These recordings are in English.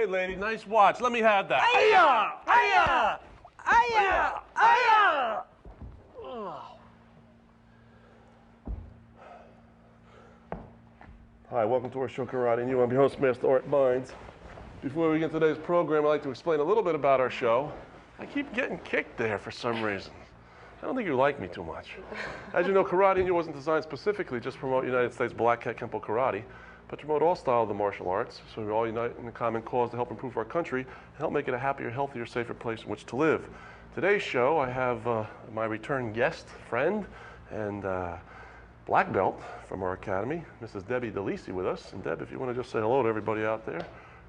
good, lady. Nice watch. Let me have that. Aya! Aya! Aya! Aya! Hi, welcome to our show, Karate and You. I'm your host, Master Art Beins. Before we get to today's program, I'd like to explain a little bit about our show. I keep getting kicked there for some reason. I don't think you like me too much. As you know, Karate and You wasn't designed specifically just to promote United States Black Cat Kempo Karate, but to promote all styles of the martial arts, so we all unite in a common cause to help improve our country and help make it a happier, healthier, safer place in which to live. Today's show, I have my return guest, friend, and black belt from our academy, Mrs. Debbie Lisi, with us. And Deb, if you want to just say hello to everybody out there,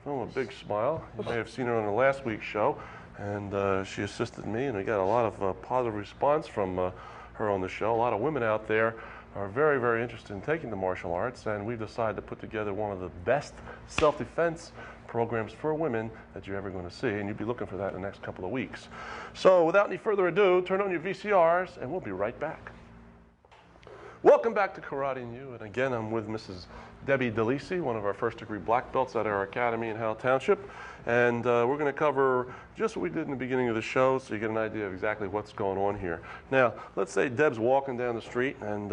give them a big smile. You may have seen her on the last week's show, and she assisted me, and we got a lot of positive response from her on the show. A lot of women out there are very, very interested in taking the martial arts, and we've decided to put together one of the best self-defense programs for women that you're ever going to see, and you'll be looking for that in the next couple of weeks. So without any further ado, turn on your VCRs, and we'll be right back. Welcome back to Karate and You, and again, I'm with Mrs. Debbie Lisi, one of our first-degree black belts at our academy in Howell Township, and we're going to cover just what we did in the beginning of the show so you get an idea of exactly what's going on here. Now, let's say Deb's walking down the street, and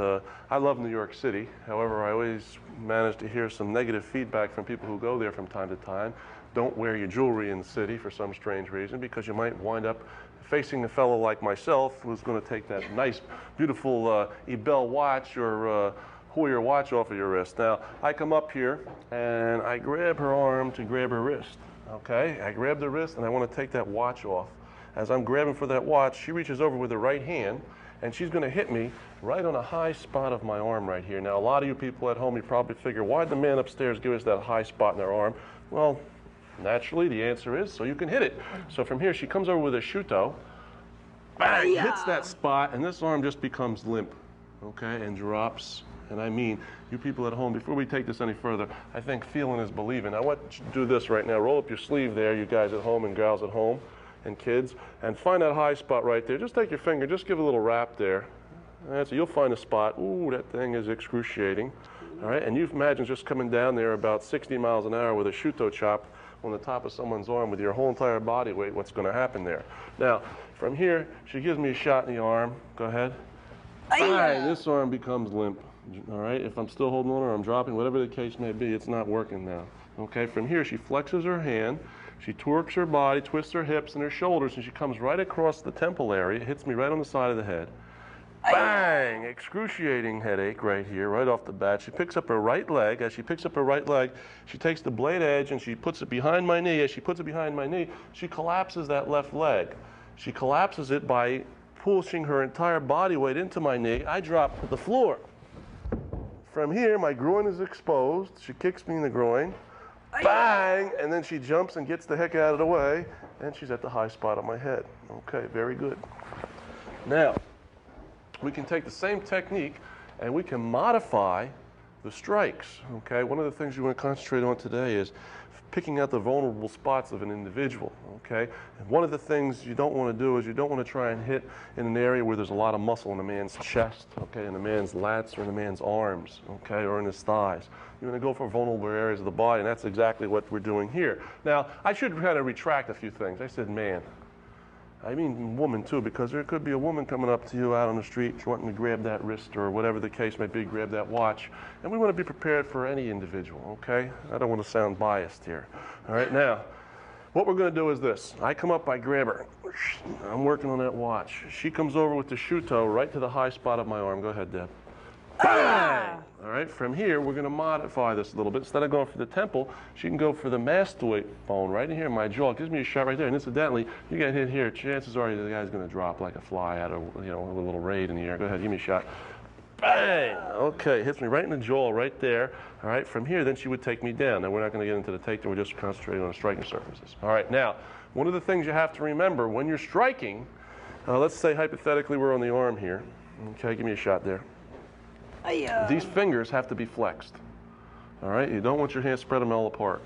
I love New York City. However, I always manage to hear some negative feedback from people who go there from time to time. Don't wear your jewelry in the city for some strange reason, because you might wind up facing a fellow like myself who's going to take that nice, beautiful Ebel watch or Hoyer watch off of your wrist. Now, I come up here and I grab her arm to grab her wrist. Okay, I grab the wrist and I want to take that watch off. As I'm grabbing for that watch, she reaches over with her right hand and she's going to hit me right on a high spot of my arm right here. Now, a lot of you people at home, you probably figure, why'd the man upstairs give us that high spot in their arm? Well, naturally, the answer is so you can hit it. So from here, she comes over with a Shooto, bang, hits that spot, and this arm just becomes limp, okay, and drops. And I mean, you people at home, before we take this any further, I think feeling is believing. I want you to do this right now. Roll up your sleeve there, you guys at home and gals at home and kids, and find that high spot right there. Just take your finger, just give a little rap there. That's it. You'll find a spot. Ooh, that thing is excruciating. All right, and you imagine just coming down there about 60 miles an hour with a Shooto Chop on the top of someone's arm with your whole entire body weight, what's going to happen there. Now, from here, she gives me a shot in the arm. Go ahead. Bang, this arm becomes limp. All right, if I'm still holding on or I'm dropping, whatever the case may be, it's not working now. Okay, from here, she flexes her hand, she torques her body, twists her hips and her shoulders, and she comes right across the temple area, hits me right on the side of the head. Bang! Excruciating headache right here, right off the bat. She picks up her right leg. As she picks up her right leg, she takes the blade edge and she puts it behind my knee. As she puts it behind my knee, she collapses that left leg. She collapses it by pushing her entire body weight into my knee. I drop to the floor. From here, my groin is exposed. She kicks me in the groin. Bang! And then she jumps and gets the heck out of the way, and she's at the high spot on my head. Okay, very good. Now, we can take the same technique and we can modify the strikes. Okay, one of the things you want to concentrate on today is picking out the vulnerable spots of an individual. Okay, and one of the things you don't want to do is you don't want to try and hit in an area where there's a lot of muscle in a man's chest, okay, in a man's lats or in a man's arms, okay, or in his thighs. You want to go for vulnerable areas of the body, and that's exactly what we're doing here. Now, I should kind of retract a few things. I said man. I mean woman too, because there could be a woman coming up to you out on the street wanting to grab that wrist or whatever the case may be, grab that watch. And we want to be prepared for any individual, okay? I don't want to sound biased here. All right, now, what we're going to do is this. I come up, I grab her. I'm working on that watch. She comes over with the Shooto right to the high spot of my arm. Go ahead, Deb. Bang! All right, from here, we're going to modify this a little bit. Instead of going for the temple, she can go for the mastoid bone right in here in my jaw. It gives me a shot right there. And incidentally, you get hit here, chances are the guy's going to drop like a fly out of, you know, a little raid in the air. Go ahead, give me a shot. Bang! Okay, hits me right in the jaw right there. All right, from here, then she would take me down. Now, we're not going to get into the takedown. We're just concentrating on the striking surfaces. All right, now, one of the things you have to remember when you're striking, let's say hypothetically we're on the arm here. Okay, give me a shot there. These fingers have to be flexed. All right, you don't want your hands spread them all apart.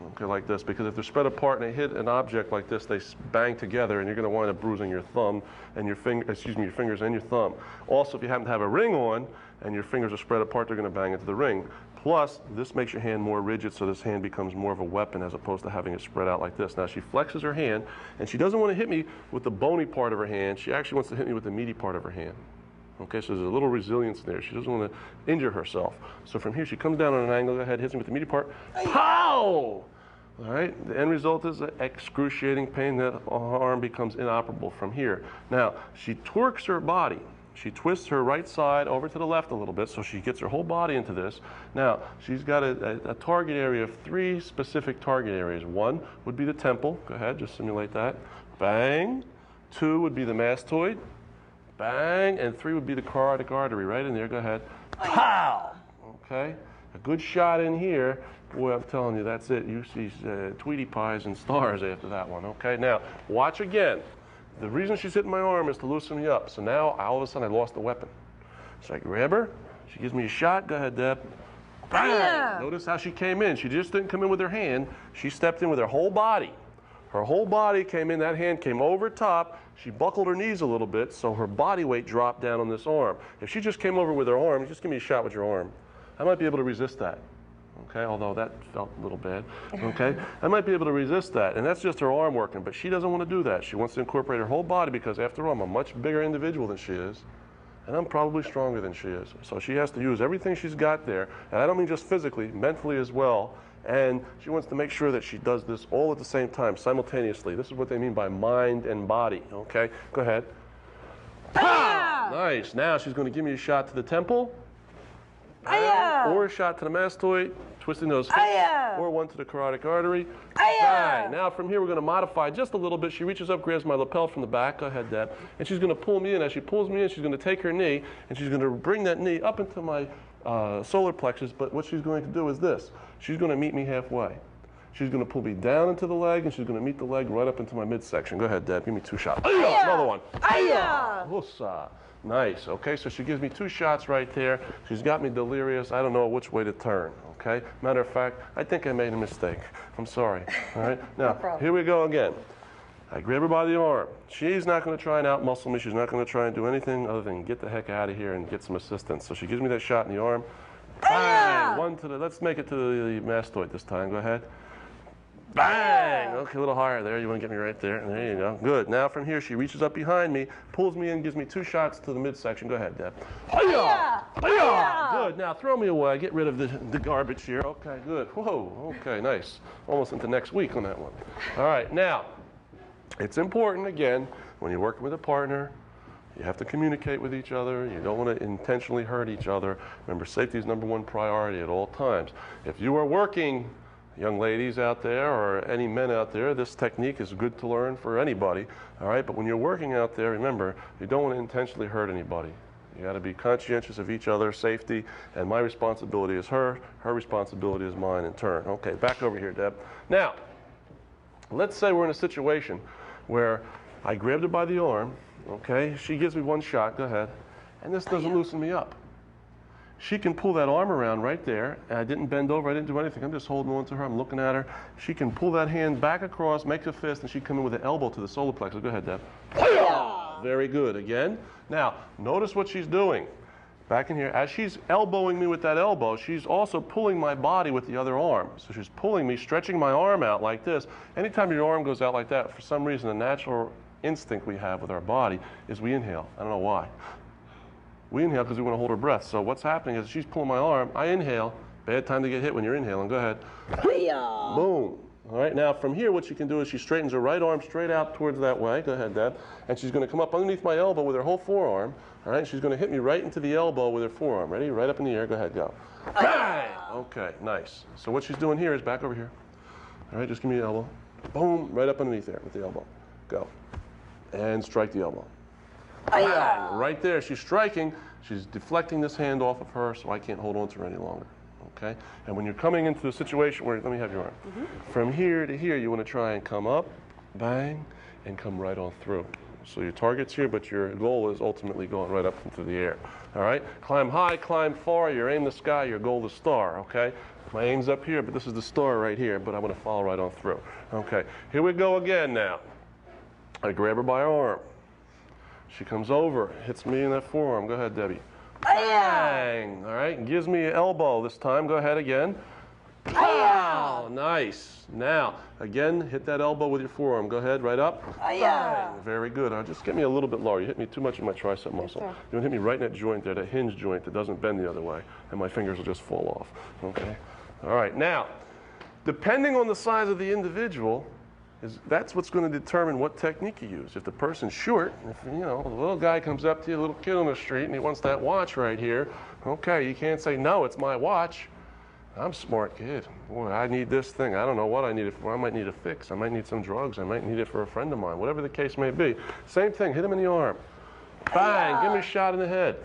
Okay, like this, because if they're spread apart and they hit an object like this, they bang together, and you're going to wind up bruising your thumb and your fingers and your thumb. Also, if you happen to have a ring on, and your fingers are spread apart, they're going to bang into the ring. Plus, this makes your hand more rigid, so this hand becomes more of a weapon as opposed to having it spread out like this. Now, she flexes her hand, and she doesn't want to hit me with the bony part of her hand. She actually wants to hit me with the meaty part of her hand. Okay, so there's a little resilience there. She doesn't want to injure herself. So from here, she comes down on an angle, go ahead, hits me with the meaty part. Pow! All right, the end result is an excruciating pain. That arm becomes inoperable from here. Now, she twerks her body. She twists her right side over to the left a little bit, so she gets her whole body into this. Now, she's got a target area of 3 specific target areas. 1 would be the temple. Go ahead, just simulate that. Bang. 2 would be the mastoid. Bang. And 3 would be the carotid artery. Right in there. Go ahead. Pow! Okay. A good shot in here. Boy, I'm telling you, that's it. You see Tweety Pies and stars after that one. Okay. Now, watch again. The reason she's hitting my arm is to loosen me up. So now, all of a sudden, I lost the weapon. So I grab her. She gives me a shot. Go ahead, Deb. Bang! Yeah. Notice how she came in. She just didn't come in with her hand. She stepped in with her whole body. Her whole body came in. That hand came over top. She buckled her knees a little bit, so her body weight dropped down on this arm. If she just came over with her arm, just give me a shot with your arm, I might be able to resist that. Okay, although that felt a little bad, okay? I might be able to resist that, and that's just her arm working, but she doesn't want to do that. She wants to incorporate her whole body because, after all, I'm a much bigger individual than she is, and I'm probably stronger than she is. So she has to use everything she's got there, and I don't mean just physically, mentally as well, and she wants to make sure that she does this all at the same time, simultaneously. This is what they mean by mind and body, okay? Go ahead. Pow! Nice. Now she's going to give me a shot to the temple, or a shot to the mastoid, twisting those hips, or one to the carotid artery. Right. Now from here we're going to modify just a little bit. She reaches up, grabs my lapel from the back. Go ahead, Deb. And she's going to pull me in. As she pulls me in, she's going to take her knee, and she's going to bring that knee up into my solar plexus. But what she's going to do is this. She's going to meet me halfway. She's going to pull me down into the leg, and she's going to meet the leg right up into my midsection. Go ahead, Deb. Give me 2 shots. Another one. Nice. Okay, so she gives me 2 shots right there. She's got me delirious. I don't know which way to turn. Okay. Matter of fact, I think I made a mistake. I'm sorry. All right. Now, here we go again. I grab her by the arm. She's not going to try and outmuscle me. She's not going to try and do anything other than get the heck out of here and get some assistance. So she gives me that shot in the arm. Bang! One to the. Let's make it to the mastoid this time. Go ahead. Bang! Okay, a little higher there. You want to get me right there. There you go. Good. Now from here, she reaches up behind me, pulls me in, gives me 2 shots to the midsection. Go ahead, Deb. Good. Now throw me away. Get rid of the garbage here. Okay, good. Whoa. Okay, nice. Almost into next week on that one. All right. Now, it's important, again, when you're working with a partner, you have to communicate with each other. You don't want to intentionally hurt each other. Remember, safety is #1 priority at all times. If you are working, young ladies out there or any men out there, this technique is good to learn for anybody, all right? But when you're working out there, remember, you don't want to intentionally hurt anybody. You got to be conscientious of each other's safety, and my responsibility is her responsibility is mine in turn. Okay, back over here, Deb. Now, let's say we're in a situation where I grabbed her by the arm, okay? She gives me 1 shot, go ahead, and this doesn't loosen me up. She can pull that arm around right there, and I didn't bend over, I didn't do anything. I'm just holding on to her, I'm looking at her. She can pull that hand back across, make a fist, and she can come in with an elbow to the solar plexus. Go ahead, Deb. Very good. Again. Now, notice what she's doing. Back in here, as she's elbowing me with that elbow, she's also pulling my body with the other arm. So she's pulling me, stretching my arm out like this. Anytime your arm goes out like that, for some reason, the natural instinct we have with our body is we inhale. I don't know why. We inhale because we want to hold our breath. So what's happening is she's pulling my arm, I inhale. Bad time to get hit when you're inhaling. Go ahead. Boom. All right, now from here what she can do is she straightens her right arm straight out towards that way. Go ahead, Deb. And she's going to come up underneath my elbow with her whole forearm. All right, she's going to hit me right into the elbow with her forearm. Ready? Right up in the air. Go ahead, go. Bang! Okay, nice. So what she's doing here is back over here. All right, just give me the elbow. Boom, right up underneath there with the elbow. Go. And strike the elbow. Bang! Right there, she's striking. She's deflecting this hand off of her so I can't hold on to her any longer. Okay? And when you're coming into a situation where, let me have your arm. From here to here, you want to try and come up, bang, and come right on through. So your target's here, but your goal is ultimately going right up into the air. All right? Climb high, climb far, your aim the sky, your goal the star. Okay? My aim's up here, but this is the star right here, but I want to follow right on through. Okay, here we go again now. I grab her by her arm. She comes over, hits me in that forearm. Go ahead, Debbie. Bang! All right, gives me an elbow this time. Go ahead again. Pow! Nice. Now, again, hit that elbow with your forearm. Go ahead, right up. Bang! Very good. Just get me a little bit lower. You hit me too much in my tricep muscle. You want to hit me right in that joint there, that hinge joint that doesn't bend the other way, and my fingers will just fall off. Okay? All right, now, depending on the size of the individual, that's what's going to determine what technique you use. If the person's short, if you know, the little guy comes up to you, a little kid on the street, and he wants that watch right here, okay, you can't say, no, it's my watch. I'm a smart kid. Boy, I need this thing. I don't know what I need it for. I might need a fix. I might need some drugs. I might need it for a friend of mine. Whatever the case may be. Same thing. Hit him in the arm. Bang. Give him a shot in the head.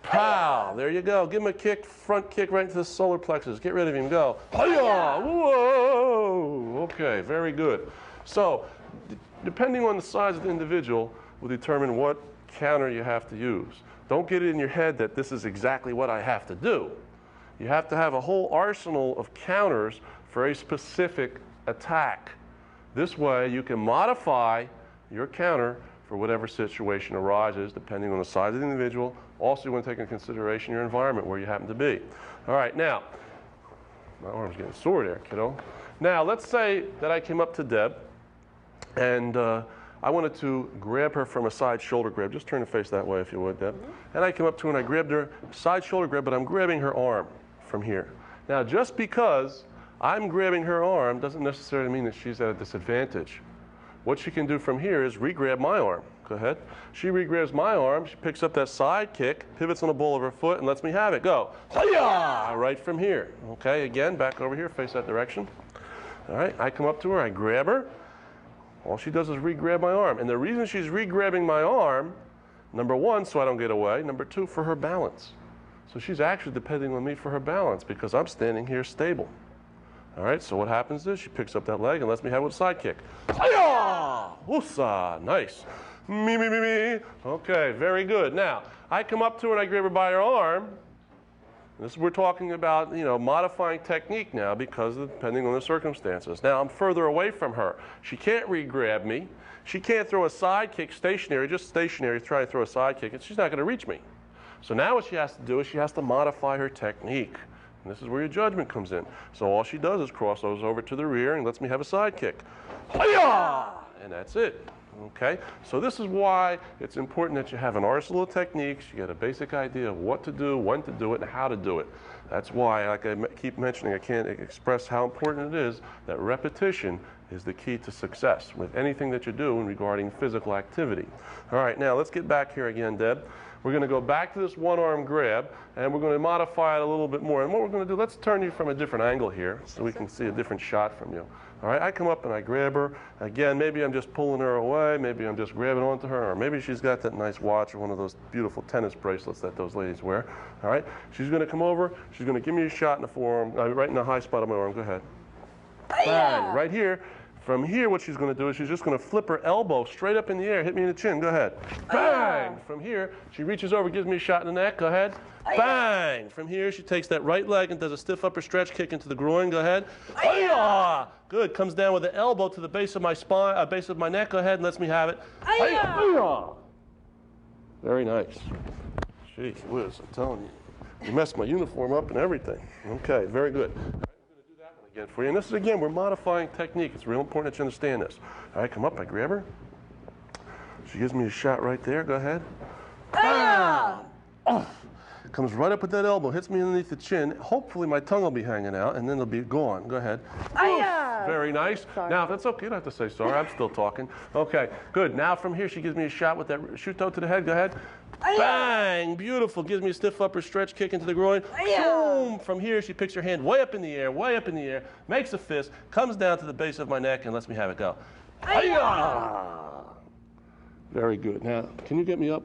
Pow. There you go. Give him a kick, front kick right into the solar plexus. Get rid of him. Go. Whoa. Okay. Very good. So, depending on the size of the individual will determine what counter you have to use. Don't get it in your head that this is exactly what I have to do. You have to have a whole arsenal of counters for a specific attack. This way, you can modify your counter for whatever situation arises, depending on the size of the individual. Also, you want to take into consideration your environment where you happen to be. All right, now, my arm's getting sore there, kiddo. Now, let's say that I came up to Deb, and I wanted to grab her from a side shoulder grab. Just turn the face that way if you would, Deb. And I came up to her and I grabbed her side shoulder grab, but I'm grabbing her arm from here. Now, just because I'm grabbing her arm doesn't necessarily mean that she's at a disadvantage. What she can do from here is re-grab my arm. Go ahead. She re-grabs my arm, she picks up that side kick, pivots on the ball of her foot, and lets me have it. Go. Hi-ya! Right from here. Okay, again, back over here, face that direction. All right, I come up to her, I grab her. All she does is re-grab my arm. And the reason she's re-grabbing my arm, number one, so I don't get away. Number two, for her balance. So she's actually depending on me for her balance because I'm standing here stable. All right, so what happens is she picks up that leg and lets me have it with a side kick. Hi-ya! Woosa! Nice. Me. Okay, very good. Now, I come up to her and I grab her by her arm. We're talking about, you know, modifying technique now because depending on the circumstances. Now, I'm further away from her. She can't re-grab me. She can't throw a side kick stationary, just stationary, try to throw a side kick, and she's not going to reach me. So now what she has to do is she has to modify her technique. And this is where your judgment comes in. So all she does is cross those over to the rear and lets me have a side kick. Hi-ya! And that's it. Okay, so this is why it's important that you have an arsenal of techniques, you get a basic idea of what to do, when to do it, and how to do it. That's why, like I keep mentioning, I can't express how important it is that repetition is the key to success with anything that you do regarding physical activity. All right, now let's get back here again, Deb. We're going to go back to this one-arm grab, and we're going to modify it a little bit more. And what we're going to do, let's turn you from a different angle here so we can see a different shot from you. All right, I come up and I grab her. Again, maybe I'm just pulling her away, maybe I'm just grabbing onto her, or maybe she's got that nice watch or one of those beautiful tennis bracelets that those ladies wear. All right, she's going to come over, she's going to give me a shot in the forearm, right in the high spot of my arm. Go ahead. Bang, right here. From here, what she's going to do is she's just going to flip her elbow straight up in the air, hit me in the chin. Go ahead. Bang! From here, she reaches over, gives me a shot in the neck. Go ahead. Bang! From here, she takes that right leg and does a stiff upper stretch kick into the groin. Go ahead. Good. Comes down with the elbow to the base of my spine, base of my neck. Go ahead and lets me have it. Very nice. Gee whiz, I'm telling you. You messed my uniform up and everything. Okay, very good. For you. And this is, again, we're modifying technique. It's real important that you understand this. All right, come up, I grab her. She gives me a shot right there. Go ahead. Comes right up with that elbow, hits me underneath the chin. Hopefully my tongue will be hanging out, and then it'll be gone. Go ahead. Very nice. Sorry. Now, if that's okay, you don't have to say sorry. I'm still talking. Okay, good. Now from here, she gives me a shot with that shooto to the head. Go ahead. Bang! Beautiful. Gives me a stiff upper stretch kick into the groin. Boom! From here, she picks her hand way up in the air, makes a fist, comes down to the base of my neck, and lets me have it go. Very good. Now, can you get me up?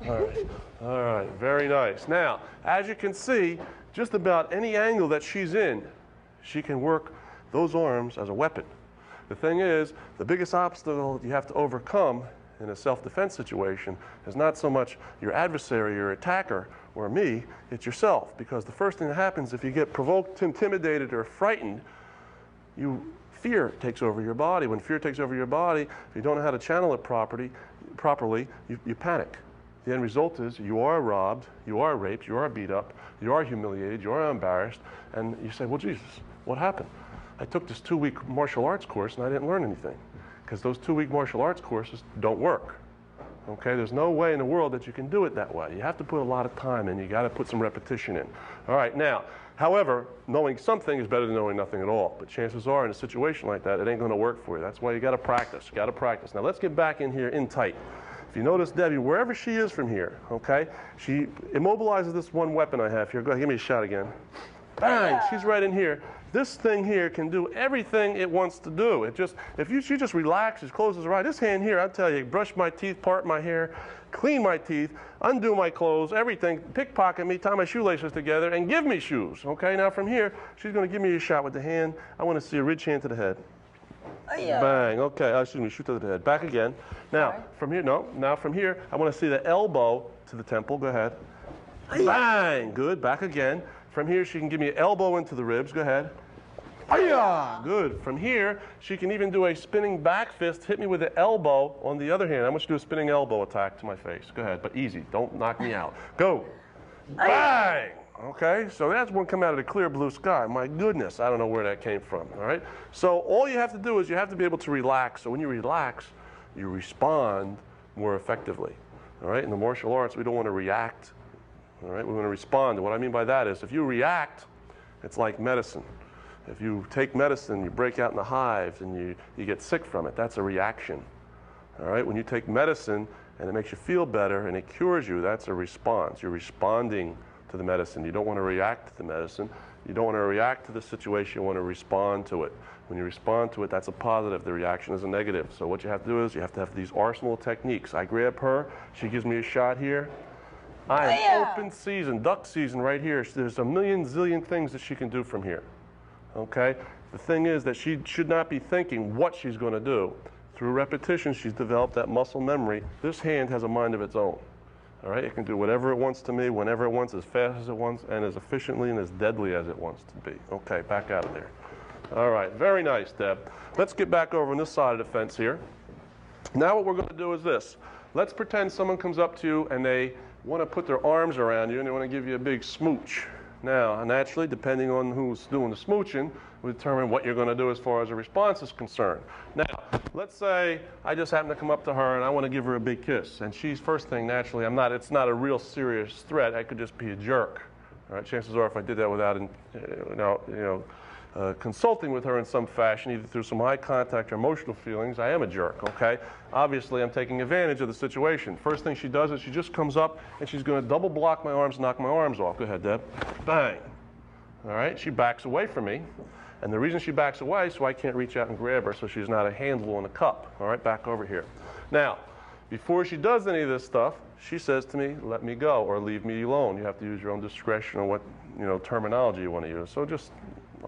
All right. Very nice. Now, as you can see, just about any angle that she's in, she can work those arms as a weapon. The thing is, the biggest obstacle you have to overcome in a self-defense situation is not so much your adversary, your attacker, or me, it's yourself. Because the first thing that happens if you get provoked, intimidated, or frightened, fear takes over your body. When fear takes over your body, if you don't know how to channel it properly, you panic. The end result is you are robbed, you are raped, you are beat up, you are humiliated, you are embarrassed, and you say, well, Jesus, what happened? I took this 2-week martial arts course and I didn't learn anything, because those 2-week martial arts courses don't work. Okay, there's no way in the world that you can do it that way. You have to put a lot of time in. You got to put some repetition in. All right, now, however, knowing something is better than knowing nothing at all. But chances are, in a situation like that, it ain't going to work for you. That's why you got to practice. You got to practice. Now, let's get back in here in tight. If you notice Debbie, wherever she is from here, okay, she immobilizes this one weapon I have here. Go ahead, give me a shot again. Bang! She's right in here. This thing here can do everything it wants to do. She just relaxes, closes her eye. This hand here, I'll tell you, brush my teeth, part my hair, clean my teeth, undo my clothes, everything, pickpocket me, tie my shoelaces together, and give me shoes. Okay, now from here, she's going to give me a shot with the hand. I want to see a ridge hand to the head. Bang. Okay, excuse me, shoot to the head. Back again. Now, from here, now from here, I want to see the elbow to the temple. Go ahead. Bang. Good. Back again. From here, she can give me an elbow into the ribs. Go ahead. Good. From here, she can even do a spinning back fist, hit me with the elbow on the other hand. I want you to do a spinning elbow attack to my face. Go ahead, but easy. Don't knock me out. Go. Bang. Okay, so that's one come out of the clear blue sky. My goodness, I don't know where that came from. All right, so all you have to do is you have to be able to relax. So when you relax, you respond more effectively. All right, in the martial arts, we don't want to react. All right, we want to respond. And what I mean by that is if you react, it's like medicine. If you take medicine, you break out in the hives and you get sick from it. That's a reaction. All right, when you take medicine and it makes you feel better and it cures you, that's a response. You're responding to the medicine. You don't want to react to the medicine. You don't want to react to the situation. You want to respond to it. When you respond to it, that's a positive. The reaction is a negative. So what you have to do is you have to have these arsenal techniques. I grab her. She gives me a shot here. I am open season, duck season right here. There's a million zillion things that she can do from here. Okay? The thing is that she should not be thinking what she's going to do. Through repetition, she's developed that muscle memory. This hand has a mind of its own. All right, it can do whatever it wants to me, whenever it wants, as fast as it wants, and as efficiently and as deadly as it wants to be. Okay, back out of there. All right, very nice, Deb. Let's get back over on this side of the fence here. Now what we're going to do is this. Let's pretend someone comes up to you and they want to put their arms around you and they want to give you a big smooch. Now, naturally, depending on who's doing the smooching, will determine what you're going to do as far as a response is concerned. Now, let's say I just happen to come up to her and I want to give her a big kiss. And she's, first thing, naturally, it's not a real serious threat. I could just be a jerk. All right, chances are if I did that without consulting with her in some fashion, either through some eye contact or emotional feelings, I am a jerk, okay? Obviously, I'm taking advantage of the situation. First thing she does is she just comes up and she's going to double block my arms, knock my arms off. Go ahead, Deb. Bang. All right, she backs away from me. And the reason she backs away is so I can't reach out and grab her, so she's not a handle in a cup. All right, back over here. Now, before she does any of this stuff, she says to me, let me go or leave me alone. You have to use your own discretion on what terminology you want to use. So just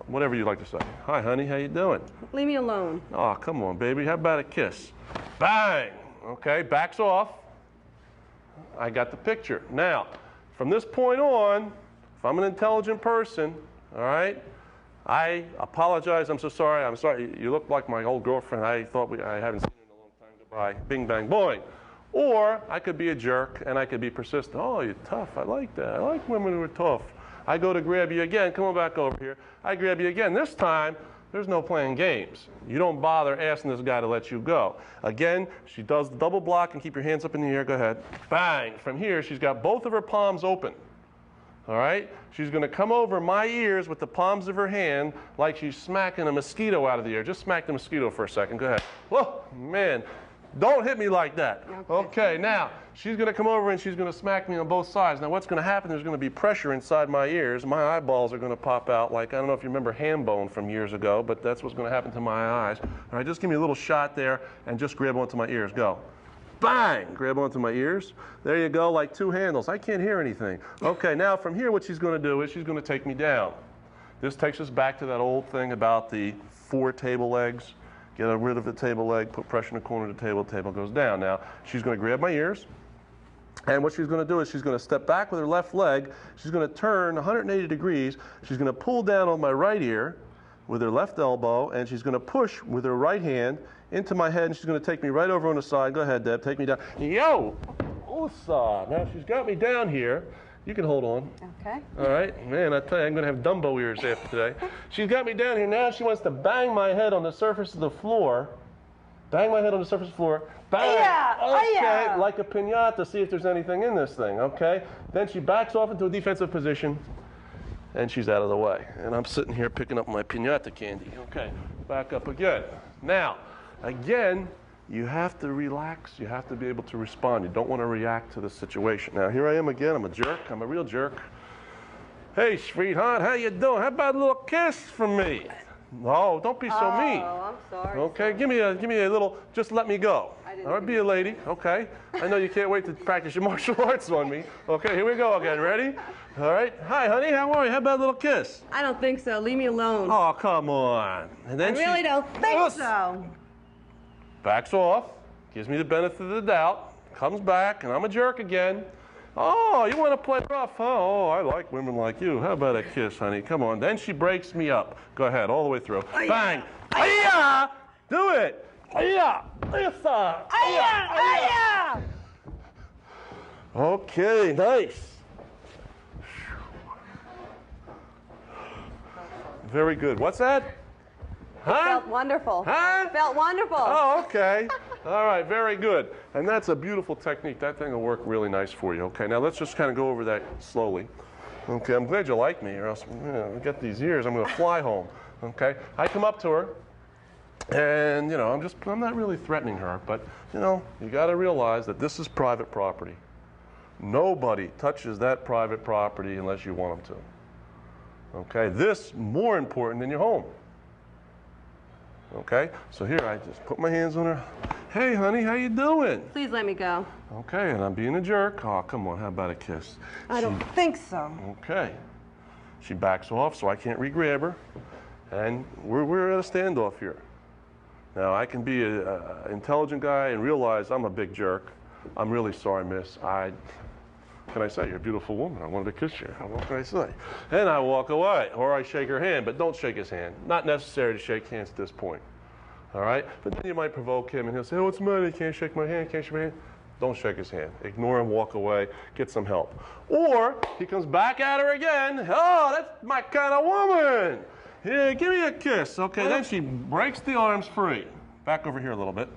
whatever you like to say. Hi, honey, how you doing? Leave me alone. Oh, come on, baby. How about a kiss? Bang! Okay, backs off. I got the picture. Now, from this point on, if I'm an intelligent person, all right, I apologize. I'm so sorry. I'm sorry. You look like my old girlfriend. I haven't seen her in a long time. Goodbye. Bing, bang, boing. Or I could be a jerk and I could be persistent. Oh, you're tough. I like that. I like women who are tough. I go to grab you again. Come on back over here. I grab you again. This time, there's no playing games. You don't bother asking this guy to let you go. Again, she does the double block and keep your hands up in the air. Go ahead. Bang. From here, she's got both of her palms open. All right? She's going to come over my ears with the palms of her hand like she's smacking a mosquito out of the air. Just smack the mosquito for a second. Go ahead. Whoa, man. Don't hit me like that. Okay, now, she's going to come over and she's going to smack me on both sides. Now, what's going to happen, there's going to be pressure inside my ears. My eyeballs are going to pop out like, I don't know if you remember ham bone from years ago, but that's what's going to happen to my eyes. All right, just give me a little shot there and just grab onto my ears. Go. Bang! Grab onto my ears. There you go, like two handles. I can't hear anything. Okay, now from here, what she's going to do is she's going to take me down. This takes us back to that old thing about the 4 table legs. Get rid of the table leg, put pressure in the corner of the table goes down. Now, she's going to grab my ears, and what she's going to do is she's going to step back with her left leg, she's going to turn 180 degrees, she's going to pull down on my right ear with her left elbow, and she's going to push with her right hand into my head, and she's going to take me right over on the side. Go ahead, Deb, take me down. Yo! Usa. Now she's got me down here. You can hold on. Okay. All right. Man, I tell you, I'm going to have Dumbo ears after today. She's got me down here. Now she wants to bang my head on the surface of the floor. Bang my head on the surface of the floor. Bang. Okay. Like a piñata, see if there's anything in this thing. Okay. Then she backs off into a defensive position, and she's out of the way. And I'm sitting here picking up my piñata candy. Okay. Back up again. Now, again, you have to relax. You have to be able to respond. You don't want to react to the situation. Now, here I am again. I'm a jerk. I'm a real jerk. Hey, sweetheart, how you doing? How about a little kiss from me? No, don't be so mean. Oh, I'm sorry. Okay, give me a little, just let me go. All right, be a lady, okay? I know you can't wait to practice your martial arts on me. Okay, here we go again. Ready? All right. Hi, honey, how are you? How about a little kiss? I don't think so. Leave me alone. Oh, come on. And then I really don't think so. Backs off, gives me the benefit of the doubt, comes back, and I'm a jerk again. Oh, you want to play rough, huh? Oh, I like women like you. How about a kiss, honey? Come on. Then she breaks me up. Go ahead, all the way through. Bang! Ay-ya! Do it! Ay-ya! Lisa! Ay-ya! Ay-ya! Okay, nice. Very good. What's that? Huh? Felt wonderful. Huh? Felt wonderful. Oh, okay. All right, very good. And that's a beautiful technique. That thing will work really nice for you. Okay, now let's just kind of go over that slowly. Okay, I'm glad you like me, or else I get these ears, I'm going to fly home. Okay, I come up to her, and I'm not really threatening her, but you got to realize that this is private property. Nobody touches that private property unless you want them to. Okay, this more important than your home. Okay, so here I just put my hands on her. Hey, honey, how you doing? Please let me go. Okay, and I'm being a jerk. Oh, come on, how about a kiss? I don't think so. Okay. She backs off, so I can't re-grab her, and we're at a standoff here. Now, I can be an intelligent guy and realize I'm a big jerk. I'm really sorry, miss. Can I say, you're a beautiful woman. I wanted to kiss you. What can I say? And I walk away, or I shake her hand, but don't shake his hand. Not necessary to shake hands at this point. All right? But then you might provoke him, and he'll say, oh, what's the matter? You can't shake my hand, can't shake my hand. Don't shake his hand. Ignore him, walk away, get some help. Or he comes back at her again. Oh, that's my kind of woman. Here, give me a kiss. Okay, then she breaks the arms free. Back over here a little bit.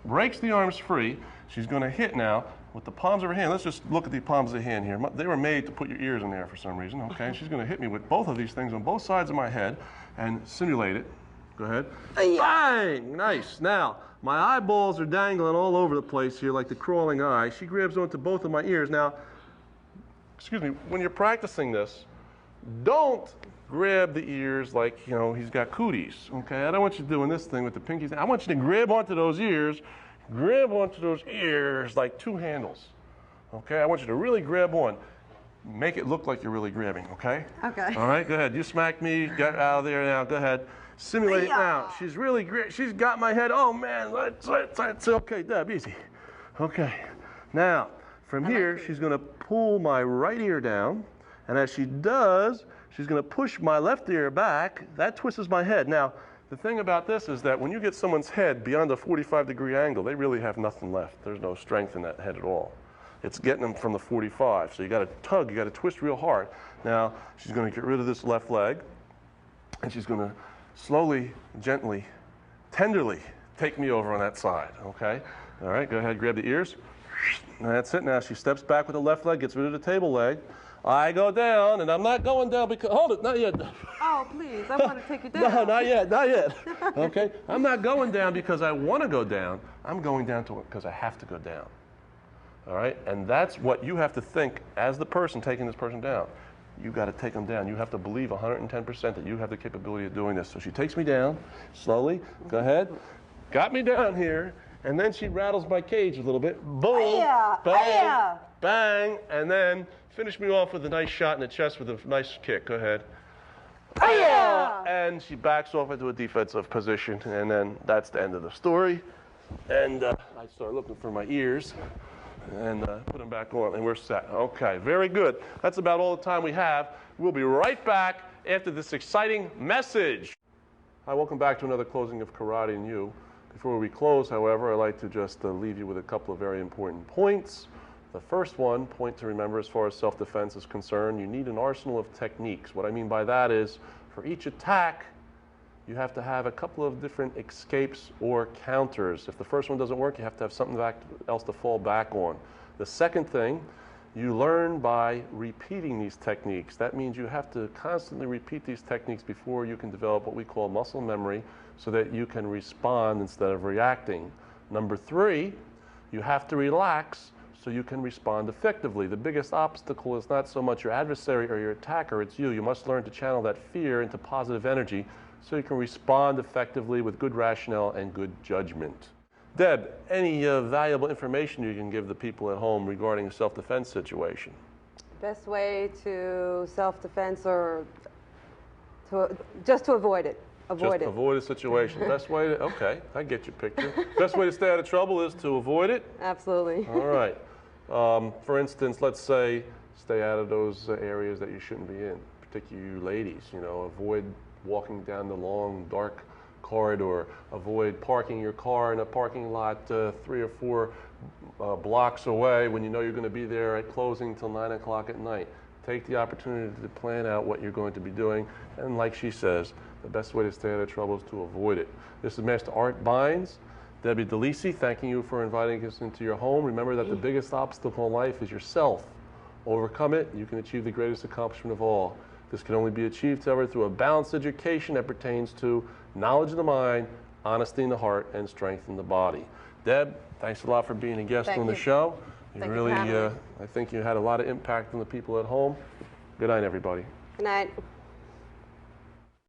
Breaks the arms free. She's going to hit now with the palms of her hand. Let's just look at the palms of the hand here. They were made to put your ears in there for some reason. Okay, and she's going to hit me with both of these things on both sides of my head and simulate it. Go ahead. Bang! Nice. Now, my eyeballs are dangling all over the place here like the crawling eye. She grabs onto both of my ears. Now, excuse me, when you're practicing this, don't grab the ears like, he's got cooties. Okay, I don't want you doing this thing with the pinkies. I want you to grab onto those ears. Grab onto those ears like two handles. Okay, I want you to really grab on. Make it look like you're really grabbing, okay? Okay. All right, go ahead. You smacked me, get out of there now, go ahead. Simulate it now. She's really great. She's got my head. Oh, man, let's okay, Deb, easy. Okay, now, from here, she's going to pull my right ear down, and as she does, she's going to push my left ear back. That twists my head. Now, the thing about this is that when you get someone's head beyond a 45-degree angle, they really have nothing left. There's no strength in that head at all. It's getting them from the 45. So you got to tug, you got to twist real hard. Now, she's going to get rid of this left leg, and she's going to slowly, gently, tenderly take me over on that side, okay? All right, go ahead, grab the ears. That's it. Now she steps back with the left leg, gets rid of the table leg. I go down, and I'm not going down because, hold it, not yet. Oh, please, I want to take you down. No, not yet, not yet. Okay, I'm not going down because I want to go down. I'm going down to it because I have to go down. All right, and that's what you have to think as the person taking this person down. You've got to take them down. You have to believe 110% that you have the capability of doing this. So she takes me down, slowly, go ahead, got me down here, and then she rattles my cage a little bit. Boom, bang, bang, and then finish me off with a nice shot in the chest with a nice kick. Go ahead. And she backs off into a defensive position, and then that's the end of the story. And I start looking for my ears and put them back on, and we're set. Okay, very good. That's about all the time we have. We'll be right back after this exciting message. Hi, welcome back to another closing of Karate and You. Before we close, however, I'd like to just leave you with a couple of very important points. The first point to remember as far as self-defense is concerned, you need an arsenal of techniques. What I mean by that is, for each attack, you have to have a couple of different escapes or counters. If the first one doesn't work, you have to have something else to fall back on. The second thing, you learn by repeating these techniques. That means you have to constantly repeat these techniques before you can develop what we call muscle memory so that you can respond instead of reacting. Number 3, you have to relax so you can respond effectively. The biggest obstacle is not so much your adversary or your attacker, it's you. You must learn to channel that fear into positive energy so you can respond effectively with good rationale and good judgment. Deb, any valuable information you can give the people at home regarding a self-defense situation? Best way to self-defense or just to avoid it. Just avoid a situation. Best way to, okay, I get your picture. Best way to stay out of trouble is to avoid it? Absolutely. All right. For instance, let's say stay out of those areas that you shouldn't be in, particularly you ladies, you know, avoid walking down the long, dark corridor, avoid parking your car in a parking lot 3 or 4 blocks away when you know you're going to be there at closing till 9 o'clock at night. Take the opportunity to plan out what you're going to be doing, and like she says, the best way to stay out of trouble is to avoid it. This is Master Art Beins, Debbie Lisi, thanking you for inviting us into your home. Remember that the biggest obstacle in life is yourself. Overcome it, you can achieve the greatest accomplishment of all. This can only be achieved, however, through a balanced education that pertains to knowledge of the mind, honesty in the heart, and strength in the body. Deb, thanks a lot for being a guest on the show. You really, I think you had a lot of impact on the people at home. Good night, everybody. Good night.